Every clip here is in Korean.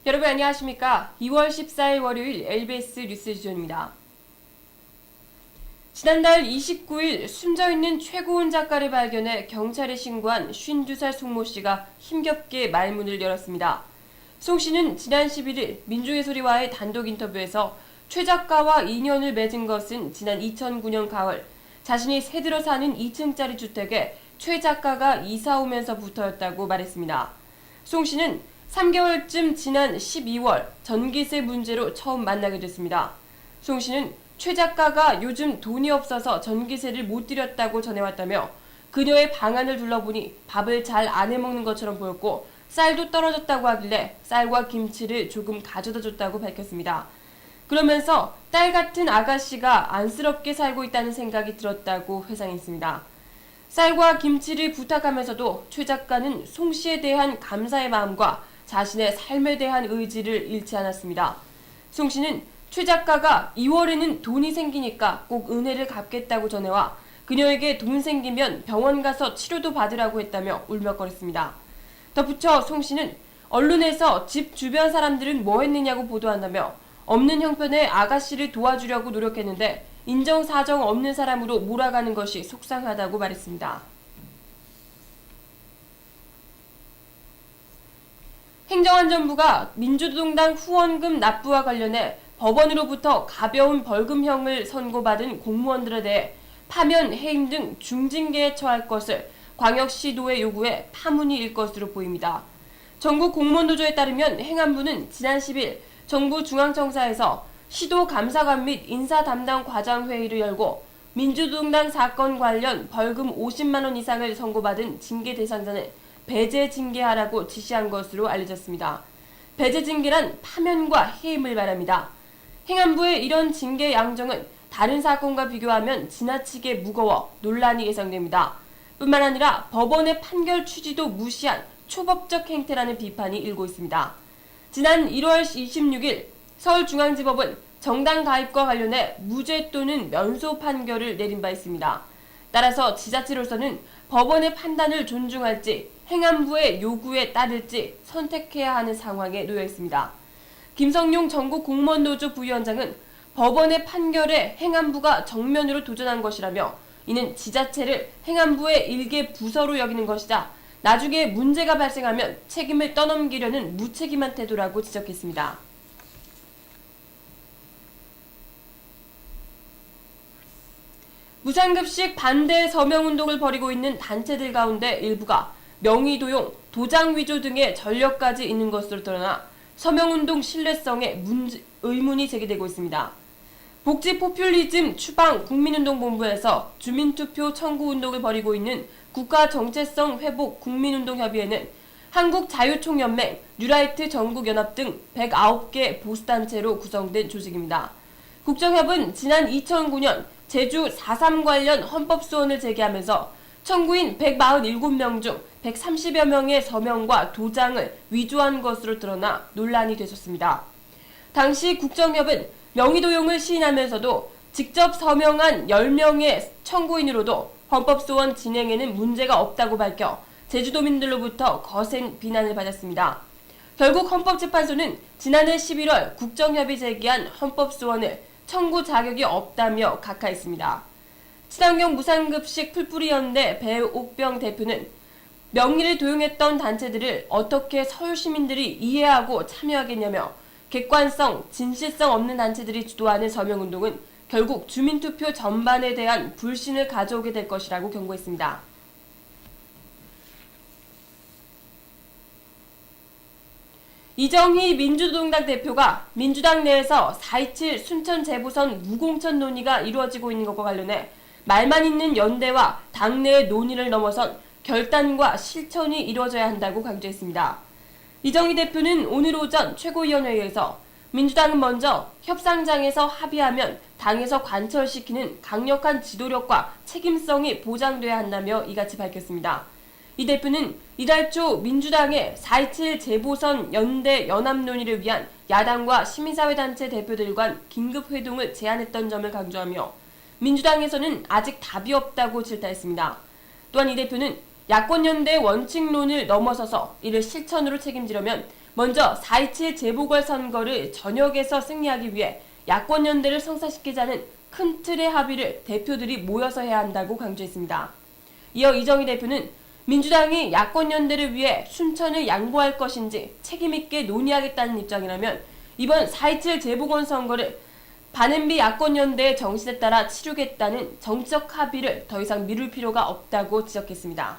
여러분 안녕하십니까? 2월 14일 월요일 LBS 뉴스 주전입니다. 지난달 29일 숨져있는 최고은 작가를 발견해 경찰에 신고한 52살 송모 씨가 힘겹게 말문을 열었습니다. 송 씨는 지난 11일 민중의 소리와의 단독 인터뷰에서 최 작가와 인연을 맺은 것은 지난 2009년 가을 자신이 새들어 사는 2층짜리 주택에 최 작가가 이사 오면서부터였다고 말했습니다. 송 씨는 3개월쯤 지난 12월 전기세 문제로 처음 만나게 됐습니다. 송 씨는 최 작가가 요즘 돈이 없어서 전기세를 못 드렸다고 전해왔다며 그녀의 방안을 둘러보니 밥을 잘 안 해먹는 것처럼 보였고 쌀도 떨어졌다고 하길래 쌀과 김치를 조금 가져다 줬다고 밝혔습니다. 그러면서 딸 같은 아가씨가 안쓰럽게 살고 있다는 생각이 들었다고 회상했습니다. 쌀과 김치를 부탁하면서도 최 작가는 송 씨에 대한 감사의 마음과 자신의 삶에 대한 의지를 잃지 않았습니다. 송 씨는 최 작가가 2월에는 돈이 생기니까 꼭 은혜를 갚겠다고 전해와 그녀에게 돈 생기면 병원 가서 치료도 받으라고 했다며 울먹거렸습니다. 덧붙여 송 씨는 언론에서 집 주변 사람들은 뭐 했느냐고 보도한다며 없는 형편의 아가씨를 도와주려고 노력했는데 인정사정 없는 사람으로 몰아가는 것이 속상하다고 말했습니다. 행정안전부가 민주동당 후원금 납부와 관련해 법원으로부터 가벼운 벌금형을 선고받은 공무원들에 대해 파면, 해임 등 중징계에 처할 것을 광역시도의 요구에 파문이 일 것으로 보입니다. 전국공무원노조에 따르면 행안부는 지난 10일 정부 중앙청사에서 시도 감사관 및 인사 담당 과장 회의를 열고 민주동당 사건 관련 벌금 50만 원 이상을 선고받은 징계 대상자는 배제 징계하라고 지시한 것으로 알려졌습니다. 배제 징계란 파면과 해임을 말합니다. 행안부의 이런 징계 양정은 다른 사건과 비교하면 지나치게 무거워 논란이 예상됩니다. 뿐만 아니라 법원의 판결 취지도 무시한 초법적 행태라는 비판이 일고 있습니다. 지난 1월 26일 서울중앙지법은 정당 가입과 관련해 무죄 또는 면소 판결을 내린 바 있습니다. 따라서 지자체로서는 법원의 판단을 존중할지 행안부의 요구에 따를지 선택해야 하는 상황에 놓여 있습니다. 김성용 전국공무원노조 부위원장은 법원의 판결에 행안부가 정면으로 도전한 것이라며 이는 지자체를 행안부의 일개 부서로 여기는 것이다. 나중에 문제가 발생하면 책임을 떠넘기려는 무책임한 태도라고 지적했습니다. 무상급식 반대 서명운동을 벌이고 있는 단체들 가운데 일부가 명의도용, 도장 위조 등의 전력까지 있는 것으로 드러나 서명운동 신뢰성에 의문이 제기되고 있습니다. 복지포퓰리즘 추방 국민운동본부에서 주민투표 청구운동을 벌이고 있는 국가정체성 회복 국민운동협의회는 한국자유총연맹, 뉴라이트 전국연합 등 109개 보수단체로 구성된 조직입니다. 국정협은 지난 2009년 제주 4.3 관련 헌법소원을 제기하면서 청구인 147명 중 130여 명의 서명과 도장을 위조한 것으로 드러나 논란이 되었습니다. 당시 국정협은 명의도용을 시인하면서도 직접 서명한 10명의 청구인으로도 헌법소원 진행에는 문제가 없다고 밝혀 제주도민들로부터 거센 비난을 받았습니다. 결국 헌법재판소는 지난해 11월 국정협이 제기한 헌법소원을 청구 자격이 없다며 각하했습니다. 친환경 무상급식 풀뿌리연대 배옥병 대표는 명의를 도용했던 단체들을 어떻게 서울 시민들이 이해하고 참여하겠냐며 객관성, 진실성 없는 단체들이 주도하는 서명운동은 결국 주민투표 전반에 대한 불신을 가져오게 될 것이라고 경고했습니다. 이정희 민주동당 대표가 민주당 내에서 4.27 순천 재보선 무공천 논의가 이루어지고 있는 것과 관련해 말만 있는 연대와 당내의 논의를 넘어선 결단과 실천이 이루어져야 한다고 강조했습니다. 이정희 대표는 오늘 오전 최고위원회에서 민주당은 먼저 협상장에서 합의하면 당에서 관철시키는 강력한 지도력과 책임성이 보장돼야 한다며 이같이 밝혔습니다. 이 대표는 이달 초 민주당의 4.27 재보선 연대 연합 논의를 위한 야당과 시민사회단체 대표들 간 긴급회동을 제안했던 점을 강조하며 민주당에서는 아직 답이 없다고 질타했습니다. 또한 이 대표는 야권연대 원칙론을 넘어서서 이를 실천으로 책임지려면 먼저 4.27 재보궐선거를 전역에서 승리하기 위해 야권연대를 성사시키자는 큰 틀의 합의를 대표들이 모여서 해야 한다고 강조했습니다. 이어 이정희 대표는 민주당이 야권연대를 위해 순천을 양보할 것인지 책임있게 논의하겠다는 입장이라면 이번 4.27 재보궐선거를 반엠비 야권연대의 정신에 따라 치르겠다는 정적 합의를 더 이상 미룰 필요가 없다고 지적했습니다.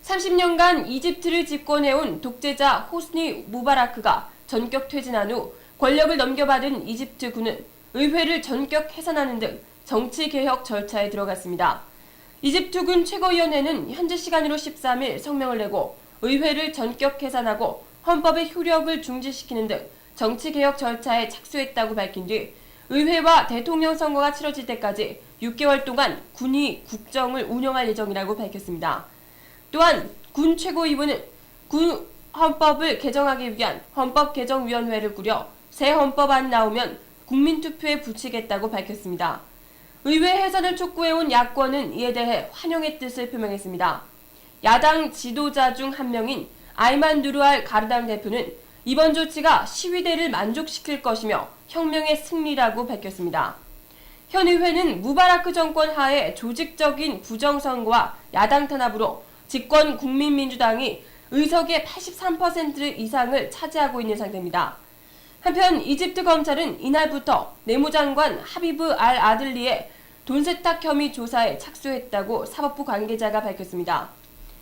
30년간 이집트를 집권해온 독재자 호스니 무바라크가 전격 퇴진한 후 권력을 넘겨받은 이집트군은 의회를 전격 해산하는 등 정치개혁 절차에 들어갔습니다. 이집트군 최고위원회는 현지 시간으로 13일 성명을 내고 의회를 전격 해산하고 헌법의 효력을 중지시키는 등 정치개혁 절차에 착수했다고 밝힌 뒤 의회와 대통령 선거가 치러질 때까지 6개월 동안 군이 국정을 운영할 예정이라고 밝혔습니다. 또한 군 최고위원은 군 헌법을 개정하기 위한 헌법개정위원회를 꾸려 새 헌법안 나오면 국민투표에 붙이겠다고 밝혔습니다. 의회 해산을 촉구해온 야권은 이에 대해 환영의 뜻을 표명했습니다. 야당 지도자 중 한 명인 아이만 누르알 가르당 대표는 이번 조치가 시위대를 만족시킬 것이며 혁명의 승리라고 밝혔습니다. 현 의회는 무바라크 정권 하에 조직적인 부정선거와 야당 탄압으로 집권 국민민주당이 의석의 83% 이상을 차지하고 있는 상태입니다. 한편 이집트 검찰은 이날부터 내무장관 하비브 알 아들리의 돈 세탁 혐의 조사에 착수했다고 사법부 관계자가 밝혔습니다.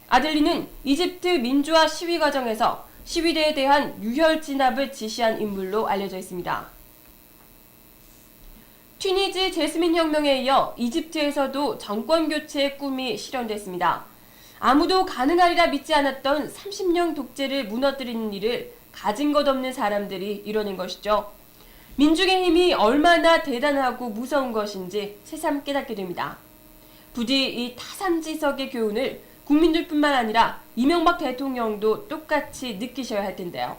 아들리는 이집트 민주화 시위 과정에서 시위대에 대한 유혈 진압을 지시한 인물로 알려져 있습니다. 튀니지 제스민 혁명에 이어 이집트에서도 정권 교체의 꿈이 실현됐습니다. 아무도 가능하리라 믿지 않았던 30년 독재를 무너뜨리는 일을 가진 것 없는 사람들이 이뤄낸 것이죠. 민중의 힘이 얼마나 대단하고 무서운 것인지 새삼 깨닫게 됩니다. 부디 이 타산지석의 교훈을 국민들뿐만 아니라 이명박 대통령도 똑같이 느끼셔야 할 텐데요.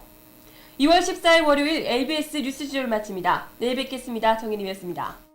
2월 14일 월요일 ABS 뉴스지를 마칩니다. 내일 뵙겠습니다. 정인이었습니다.